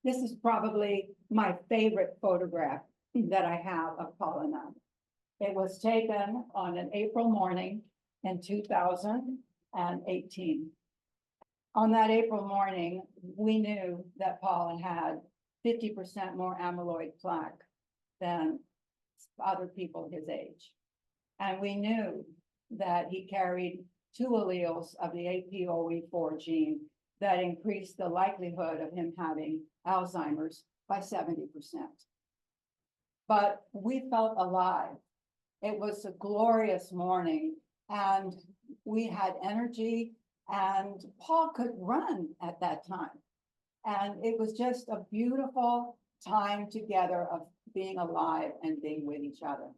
This is probably my favorite photograph that I have of Paul and I. It was taken on an April morning in 2018. On that April morning, we knew that Paul had 50% more amyloid plaque than other people his age. And we knew that he carried 2 alleles of the APOE4 gene that increased the likelihood of him having Alzheimer's by 70%. But we felt alive. It was a glorious morning, and we had energy, and Paul could run at that time. And it was just a beautiful time together of being alive and being with each other.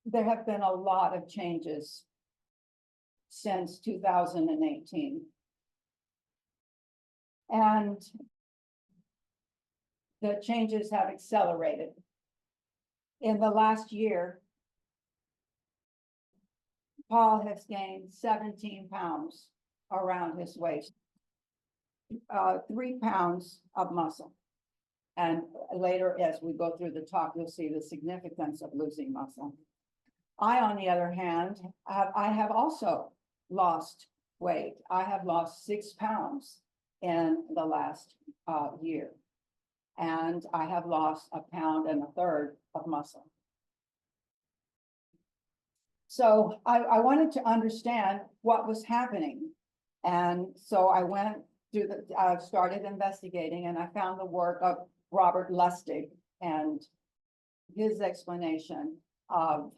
There have been a lot of changes since 2018. And the changes have accelerated. In the last year, Paul has gained 17 pounds around his waist, 3 pounds of muscle. And later, as we go through the talk, you'll see the significance of losing muscle. I, on the other hand, I have also lost weight. I have lost 6 pounds in the last year. And I have lost 1.33 pounds of muscle. So I wanted to understand what was happening. And so I went through started investigating, and I found the work of Robert Lustig and his explanation of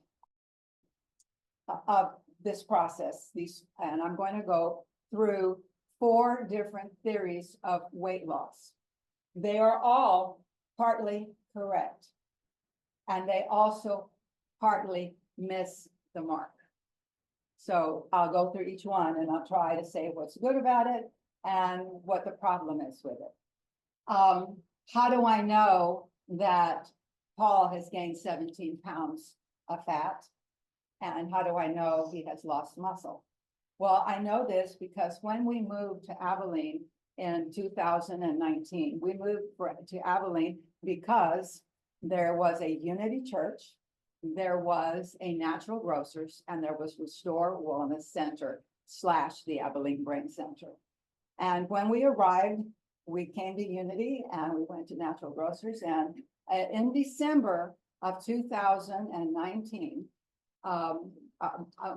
this process. And I'm going to go through 4 different theories of weight loss. They are all partly correct, and they also partly miss the mark. So I'll go through each one, and I'll try to say what's good about it and what the problem is with it. How do I know that Paul has gained 17 pounds of fat? And how do I know he has lost muscle? Well, I know this because when we moved to Abilene in 2019, we moved to Abilene because there was a Unity Church, there was a Natural Grocers, and there was Restore Wellness Center / the Abilene Brain Center. And when we arrived, we came to Unity and we went to Natural Grocers. And in December of 2019, a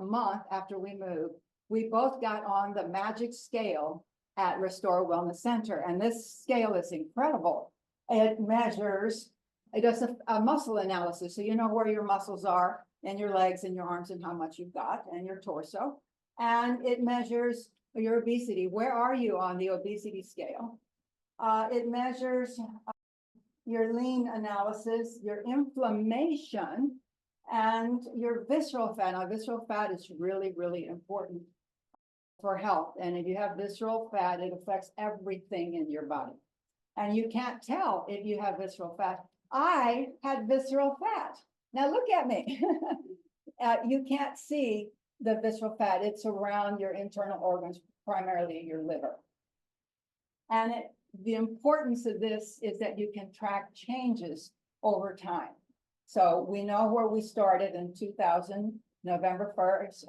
month after we moved, we both got on the magic scale at Restore Wellness Center. And this scale is incredible. It measures, it does a muscle analysis. So you know where your muscles are in your legs and your arms and how much you've got, and your torso. And it measures your obesity. Where are you on the obesity scale? It measures your lean analysis, your inflammation, and your visceral fat. Now, visceral fat is really, really important for health. And if you have visceral fat, it affects everything in your body. And you can't tell if you have visceral fat. I had visceral fat. Now look at me. You can't see the visceral fat. It's around your internal organs, primarily your liver. And the importance of this is that you can track changes over time. So we know where we started in November 1st,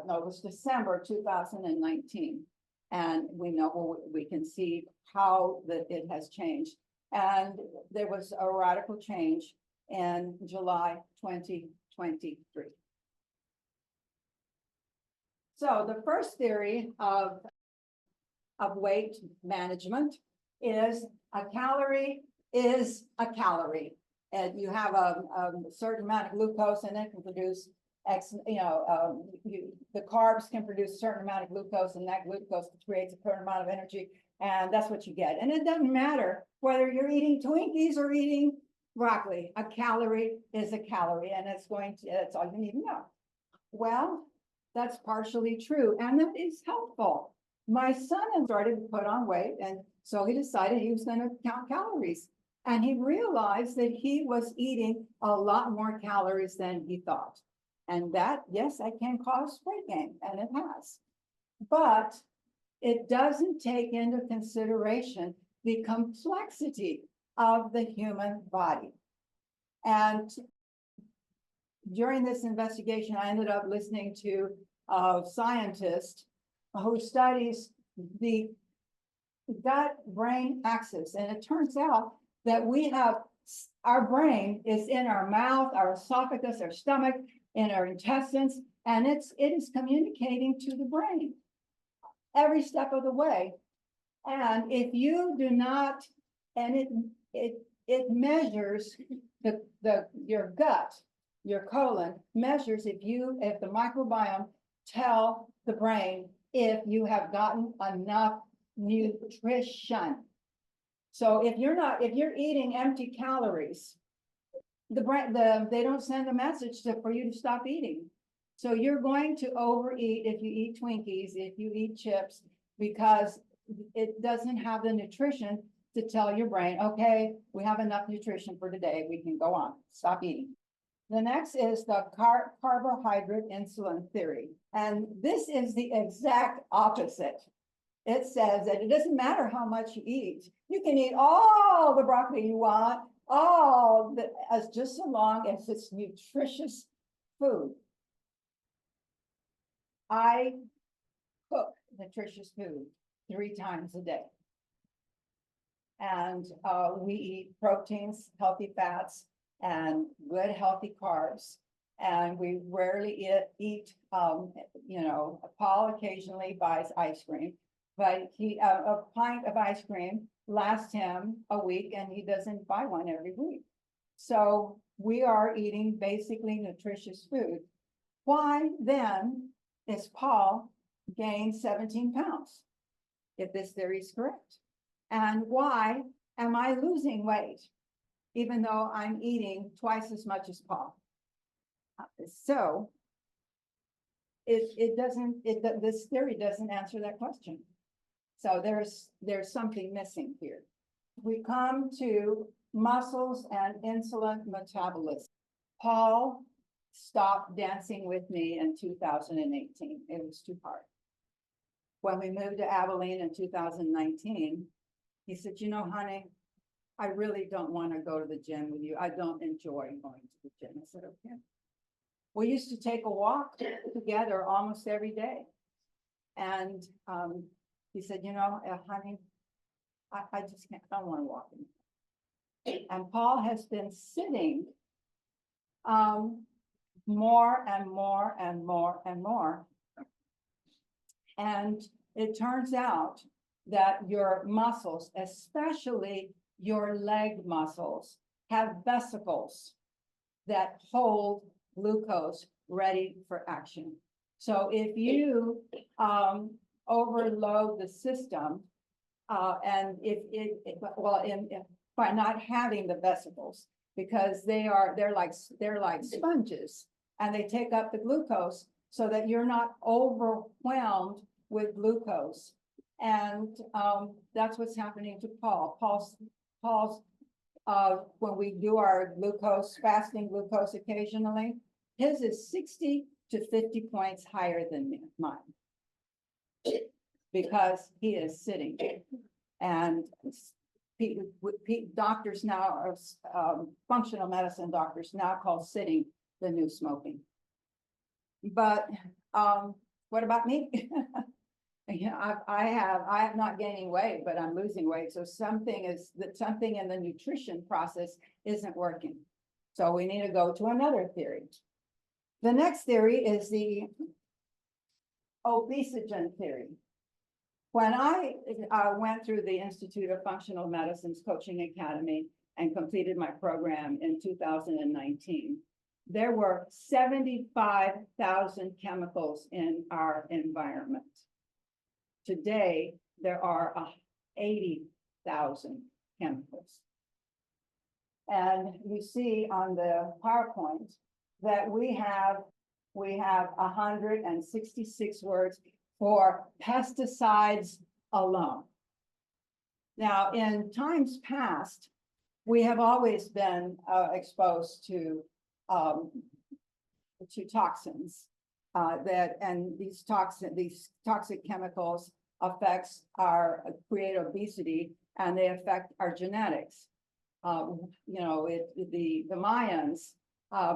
no, it was December 2019. And we know where we can see how it has changed. And there was a radical change in July 2023. So the first theory of weight management is a calorie is a calorie. And you have a certain amount of glucose, and it can produce X, the carbs can produce a certain amount of glucose, and that glucose creates a certain amount of energy, and that's what you get. And it doesn't matter whether you're eating Twinkies or eating broccoli. A calorie is a calorie, and that's all you need to know. Well, that's partially true, and that is helpful. My son had started to put on weight, and so he decided he was going to count calories. And he realized that he was eating a lot more calories than he thought. And that, yes, that can cause weight gain, and it has. But it doesn't take into consideration the complexity of the human body. And during this investigation, I ended up listening to a scientist who studies the gut-brain axis. And it turns out that we have, our brain is in our mouth, our esophagus, our stomach, in our intestines, and it is communicating to the brain every step of the way. And if you do not, and it measures your gut, your colon measures if the microbiome tell the brain if you have gotten enough nutrition. So if you're eating empty calories, they don't send a message for you to stop eating. So you're going to overeat if you eat Twinkies, if you eat chips, because it doesn't have the nutrition to tell your brain, okay, we have enough nutrition for today, we can go on, stop eating. The next is the carbohydrate insulin theory. And this is the exact opposite. It says that it doesn't matter how much you eat. You can eat all the broccoli you want, as just so long as it's nutritious food. I cook nutritious food 3 times a day. And we eat proteins, healthy fats, and good healthy carbs. And we rarely eat Paul occasionally buys ice cream, but a pint of ice cream lasts him a week and he doesn't buy one every week. So we are eating basically nutritious food. Why then is Paul gained 17 pounds, if this theory is correct? And why am I losing weight, even though I'm eating twice as much as Paul? So this theory doesn't answer that question. So there's something missing here. We come to muscles and insulin metabolism. Paul stopped dancing with me in 2018. It was too hard. When we moved to Abilene in 2019, he said, you know, honey, I really don't want to go to the gym with you. I don't enjoy going to the gym. I said, okay. We used to take a walk together almost every day. And he said, you know, honey, I just can't, I don't want to walk anymore. And Paul has been sitting more and more and more and more. And it turns out that your muscles, especially your leg muscles, have vesicles that hold glucose ready for action. So if you overload the system, and by not having the vesicles, because they're like sponges, and they take up the glucose so that you're not overwhelmed with glucose. And that's what's happening to Paul. Paul's when we do our fasting glucose occasionally, his is 60 to 50 points higher than mine, because he is sitting. And doctors now, functional medicine doctors now call sitting the new smoking. But what about me? Yeah, I have not gaining weight, but I'm losing weight. So something in the nutrition process isn't working. So we need to go to another theory. The next theory is the obesogen theory. When I went through the Institute of Functional Medicine's Coaching Academy and completed my program in 2019, there were 75,000 chemicals in our environment. Today, there are 80,000 chemicals. And you see on the PowerPoint that we have 166 words for pesticides alone. Now, in times past, we have always been exposed to toxins. These toxic chemicals affects our create obesity, and they affect our genetics. The Mayans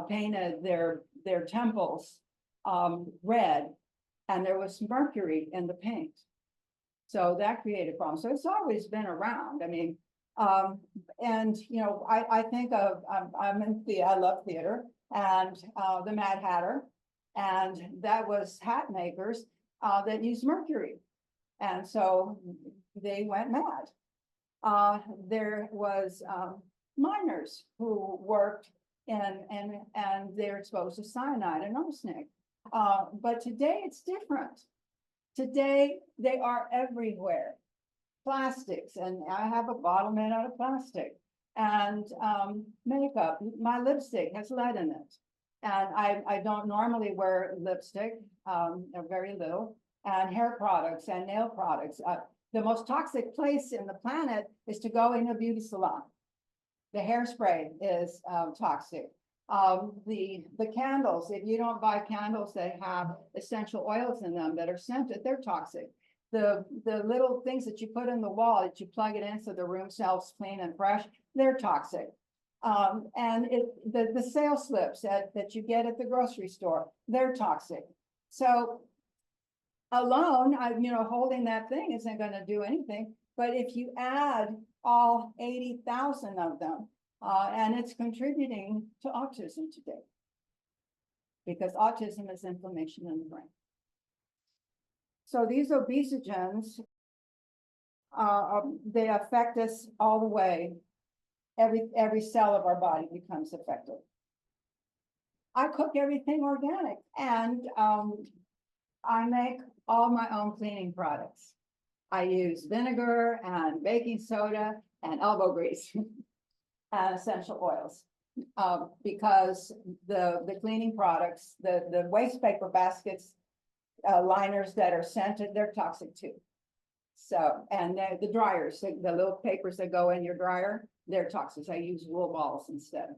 painted their temples red, and there was mercury in the paint. So that created problems. So it's always been around. I mean, I think of, I love theater, and the Mad Hatter, and that was hat makers that used mercury. And so they went mad. There was miners who worked and they're exposed to cyanide and arsenic. But today it's different. Today they are everywhere. Plastics, and I have a bottle made out of plastic, and makeup. My lipstick has lead in it, and I don't normally wear lipstick, very little, and hair products and nail products. The most toxic place in the planet is to go in a beauty salon. The hairspray is toxic. The candles, if you don't buy candles that have essential oils in them that are scented, they're toxic. The little things that you put in the wall that you plug it in so the room smells clean and fresh, they're toxic. And the sales slips that you get at the grocery store, they're toxic. So alone, holding that thing isn't going to do anything. But if you add all 80,000 of them, and it's contributing to autism today, because autism is inflammation in the brain. So these obesogens, they affect us all the way. Every cell of our body becomes affected. I cook everything organic, and I make all my own cleaning products. I use vinegar and baking soda and elbow grease and essential oils, because the cleaning products, the waste paper baskets, liners that are scented, they're toxic too. So, and the dryers, the little papers that go in your dryer, they're toxic. I use wool balls instead.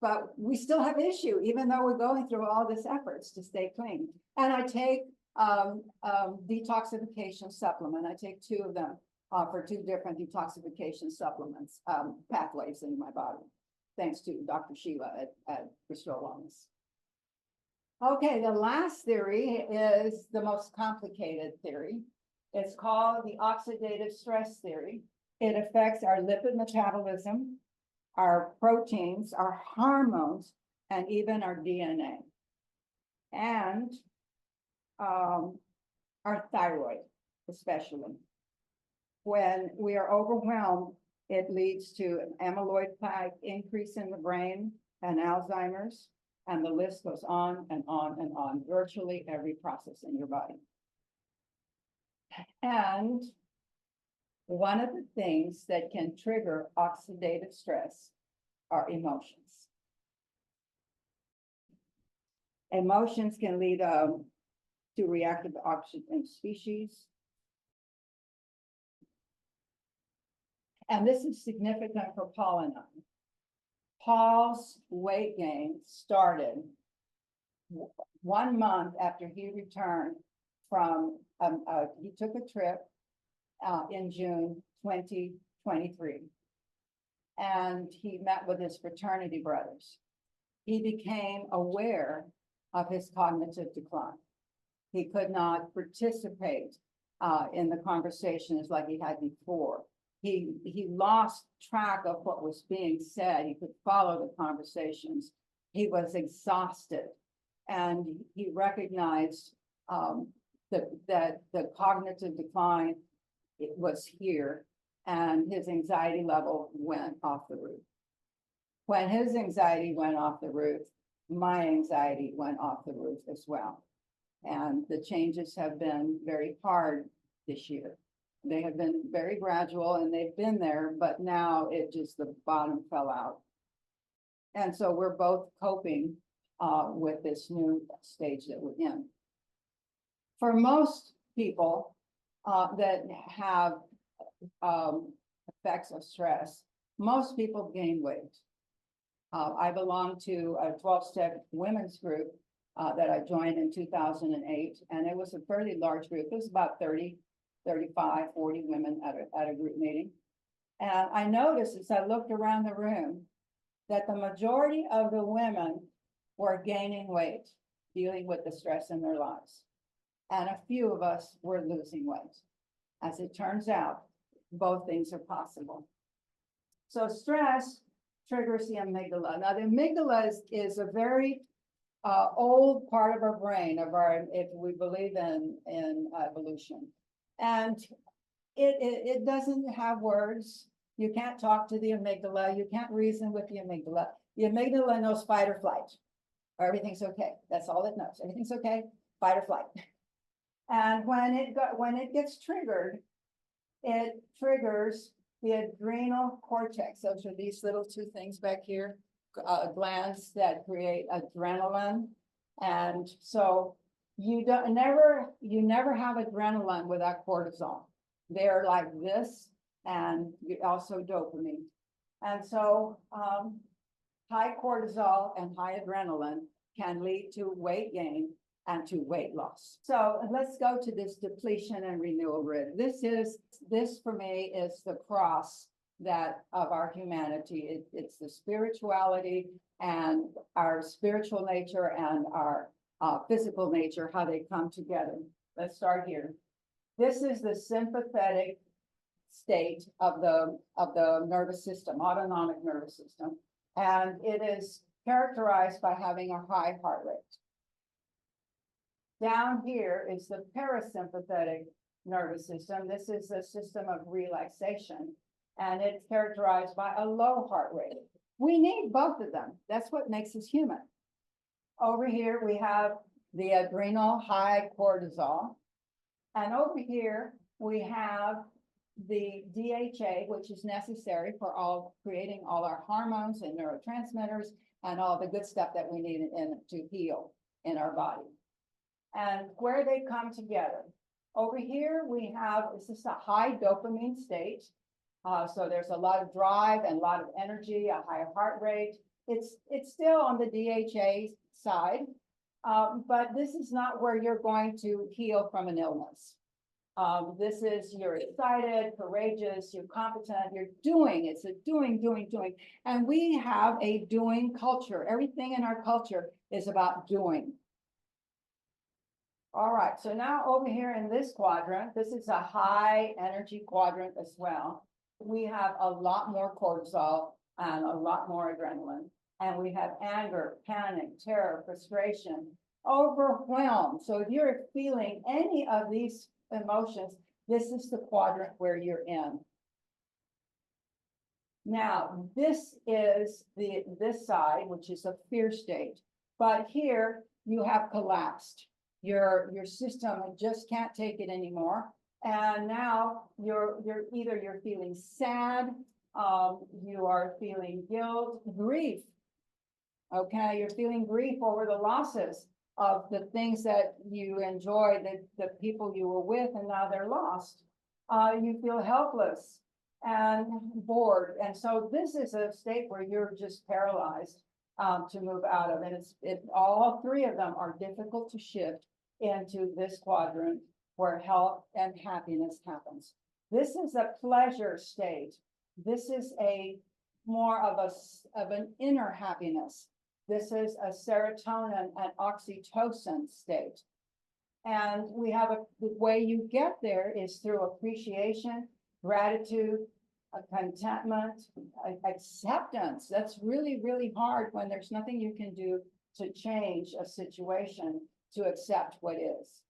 But we still have issue, even though we're going through all this efforts to stay clean. And I take detoxification supplement. I take 2 of them for 2 different detoxification supplements, pathways in my body, thanks to Dr. Sheila at Restore Wellness. Okay, the last theory is the most complicated theory. It's called the oxidative stress theory. It affects our lipid metabolism, our proteins, our hormones, and even our DNA, and our thyroid, especially. When we are overwhelmed, it leads to an amyloid plaque increase in the brain and Alzheimer's, and the list goes on and on and on, virtually every process in your body. And one of the things that can trigger oxidative stress are emotions. Emotions can lead to reactive oxygen species. And this is significant for Paul and I. Paul's weight gain started 1 month after he returned from, he took a trip in June 2023. And he met with his fraternity brothers. He became aware of his cognitive decline. He could not participate in the conversations like he had before. He lost track of what was being said. He could follow the conversations. He was exhausted, and he recognized that the cognitive decline, it was here, and his anxiety level went off the roof. When his anxiety went off the roof, my anxiety went off the roof as well. And the changes have been very hard this year. They have been very gradual, and they've been there, but now the bottom fell out. And so we're both coping with this new stage that we're in. For most people that have effects of stress, most people gain weight. I belong to a 12-step women's group that I joined in 2008, and it was a fairly large group. It was about 30, 35, 40 women at a group meeting. And I noticed as I looked around the room that the majority of the women were gaining weight, dealing with the stress in their lives. And a few of us were losing weight. As it turns out, both things are possible. So stress triggers the amygdala. Now, the amygdala is a very old part of our brain, if we believe in evolution. And it doesn't have words. You can't talk to the amygdala. You can't reason with the amygdala. The amygdala knows fight or flight. Or everything's okay. That's all it knows. Everything's okay, fight or flight. And when it gets triggered, it triggers the adrenal cortex. Those are these little two things back here, glands that create adrenaline. And so you never have adrenaline without cortisol. They're like this, and also dopamine. And so high cortisol and high adrenaline can lead to weight gain and to weight loss. So let's go to this depletion and renewal grid. This for me is the cross of our humanity. It's the spirituality and our spiritual nature and our physical nature, how they come together. Let's start here. This is the sympathetic state of the nervous system, autonomic nervous system. And it is characterized by having a high heart rate. Down here is the parasympathetic nervous system. This is a system of relaxation, and it's characterized by a low heart rate. We need both of them. That's what makes us human. Over here, we have the adrenal high cortisol. And over here, we have the DHA, which is necessary for creating all our hormones and neurotransmitters and all the good stuff that we need to heal in our body. And where they come together. Over here, this is a high dopamine state. So there's a lot of drive and a lot of energy, a high heart rate. It's still on the DHA side, but this is not where you're going to heal from an illness. This is, you're excited, courageous, you're competent, you're doing. It's a doing. And we have a doing culture. Everything in our culture is about doing. All right, so now over here in this quadrant, this is a high energy quadrant as well. We have a lot more cortisol and a lot more adrenaline. And we have anger, panic, terror, frustration, overwhelm. So if you're feeling any of these emotions, this is the quadrant where you're in. Now, this is this side, which is a fear state. But here you have collapsed. Your system just can't take it anymore. And now you're feeling sad, you are feeling guilt, grief. Okay, you're feeling grief over the losses of the things that you enjoyed, the people you were with, and now they're lost. You feel helpless and bored. And so this is a state where you're just paralyzed to move out of. And all three of them are difficult to shift into this quadrant where health and happiness happens. This is a pleasure state. This is more of an inner happiness. This is a serotonin and oxytocin state. And the way you get there is through appreciation, gratitude, contentment, acceptance. That's really, really hard when there's nothing you can do to change a situation, to accept what is.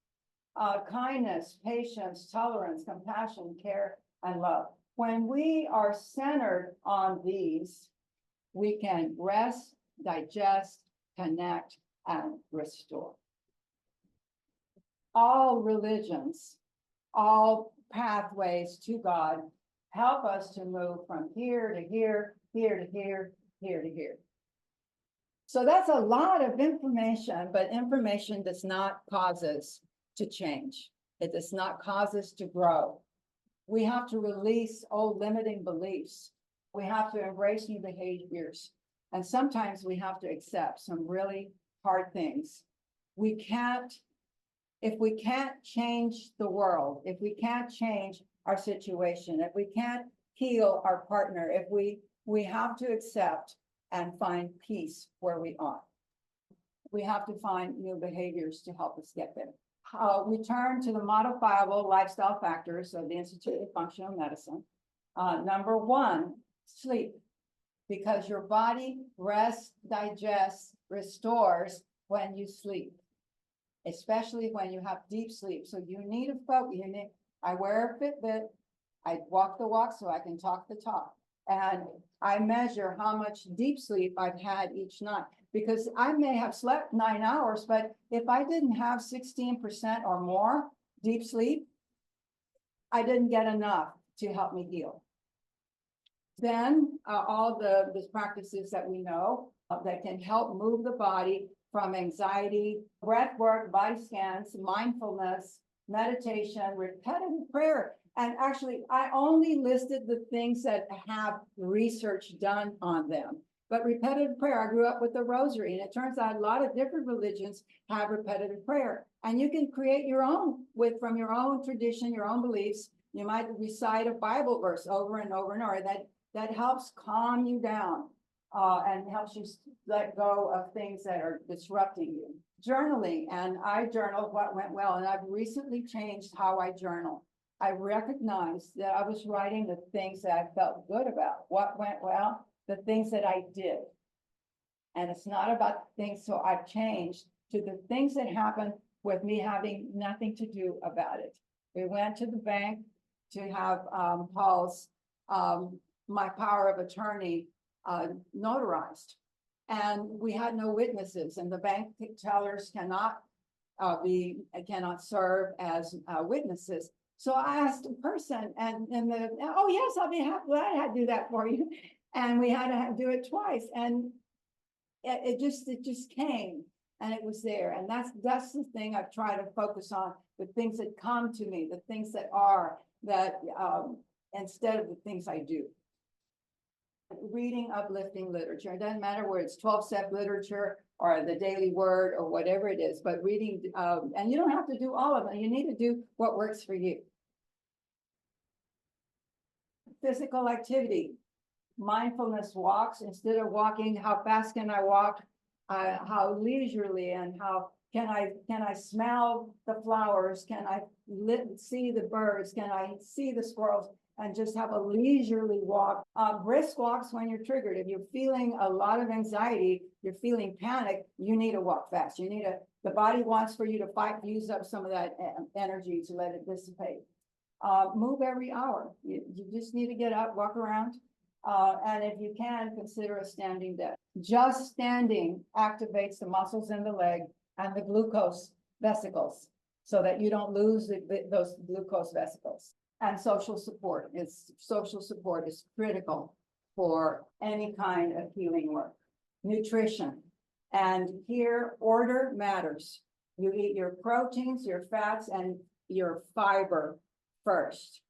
Kindness, patience, tolerance, compassion, care, and love. When we are centered on these, we can rest, digest, connect, and restore. All religions, all pathways to God help us to move from here to here, here to here, here to here. So that's a lot of information, but information does not cause us to change. It does not cause us to grow. We have to release old limiting beliefs. We have to embrace new behaviors. And sometimes we have to accept some really hard things if we can't change the world, if we can't change our situation, if we can't heal our partner, if we have to accept and find peace where we are. We have to find new behaviors to help us get there. We turn to the modifiable lifestyle factors of the Institute of Functional Medicine. Number one, sleep, because your body rests, digests, restores when you sleep, especially when you have deep sleep. So you need a focus. I wear a Fitbit. I walk the walk so I can talk the talk. And I measure how much deep sleep I've had each night, because I may have slept 9 hours, but if I didn't have 16% or more deep sleep, I didn't get enough to help me heal. Then all the practices that we know that can help move the body from anxiety, breath work, body scans, mindfulness, meditation, repetitive prayer. And actually, I only listed the things that have research done on them. But repetitive prayer, I grew up with the rosary, and it turns out a lot of different religions have repetitive prayer. And you can create your own from your own tradition, your own beliefs. You might recite a Bible verse over and over and over. That helps calm you down and helps you let go of things that are disrupting you. Journaling, and I journaled what went well, and I've recently changed how I journal. I recognized that I was writing the things that I felt good about, what went well, the things that I did. And it's not about things, so I've changed to the things that happened with me having nothing to do about it. We went to the bank to have Paul's, my power of attorney notarized. And we had no witnesses, and the bank tellers cannot serve as witnesses. So I asked a person, and oh yes, I'll be glad to do that for you. And we had to do it twice, and it just came, and it was there. And that's the thing I've tried to focus on: the things that come to me, the things that are instead of the things I do. Reading uplifting literature. It doesn't matter where it's 12-step literature or the Daily Word or whatever it is, but reading, and you don't have to do all of them. You need to do what works for you. Physical activity, mindfulness walks. Instead of walking, how fast can I walk? How leisurely, and how can I smell the flowers? Can I see the birds? Can I see the squirrels? And just have a leisurely walk. Brisk walks when you're triggered. If you're feeling a lot of anxiety, you're feeling panic, you need to walk fast. The body wants for you to use up some of that energy to let it dissipate. Move every hour. You just need to get up, walk around. And if you can, consider a standing desk. Just standing activates the muscles in the leg and the glucose vesicles, so that you don't lose those glucose vesicles. And social support is critical for any kind of healing work. Nutrition, and here order matters. You eat your proteins, your fats, and your fiber first.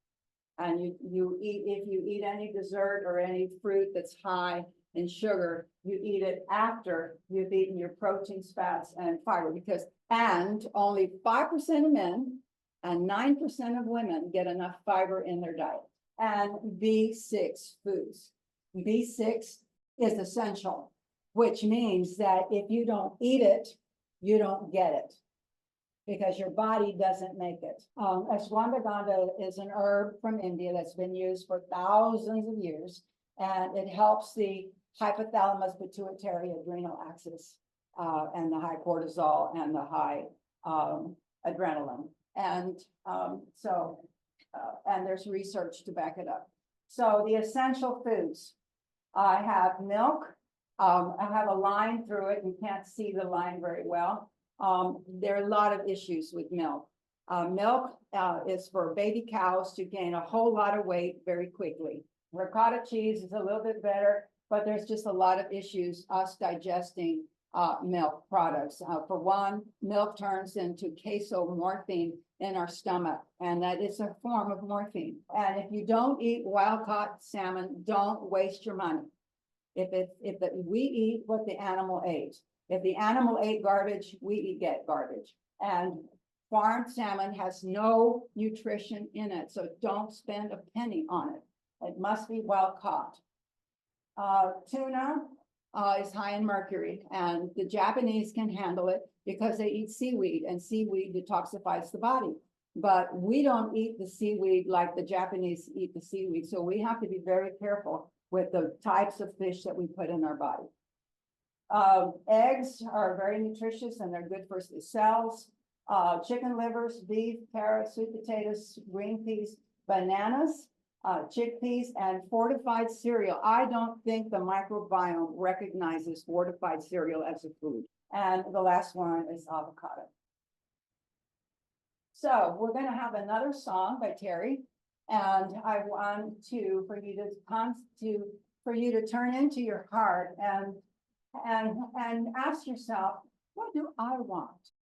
And if you eat any dessert or any fruit that's high in sugar, you eat it after you've eaten your proteins, fats, and fiber, and only 5% of men and 9% of women get enough fiber in their diet. And B6 foods. B6 is essential, which means that if you don't eat it, you don't get it, because your body doesn't make it. Ashwagandha is an herb from India that's been used for thousands of years, and it helps the hypothalamus pituitary adrenal axis, and the high cortisol and the high adrenaline. And and there's research to back it up. So the essential foods, I have milk. I have a line through it. You can't see the line very well. There are a lot of issues with milk. Milk is for baby cows to gain a whole lot of weight very quickly. Ricotta cheese is a little bit better, but there's just a lot of issues us digesting milk products. For one, milk turns into casomorphine in our stomach, and that is a form of morphine. And if you don't eat wild-caught salmon, don't waste your money. We eat what the animal ate. If the animal ate garbage, we get garbage. And farmed salmon has no nutrition in it, so don't spend a penny on it. It must be well caught. Tuna is high in mercury, and the Japanese can handle it because they eat seaweed, and seaweed detoxifies the body. But we don't eat the seaweed like the Japanese eat the seaweed, so we have to be very careful with the types of fish that we put in our body. Eggs are very nutritious and they're good for the cells. Chicken livers, beef, carrots, sweet potatoes, green peas, bananas, chickpeas, and fortified cereal. I don't think the microbiome recognizes fortified cereal as a food. And the last one is avocado. So we're going to have another song by Terry, and I want for you to turn into your heart and ask yourself, what do I want?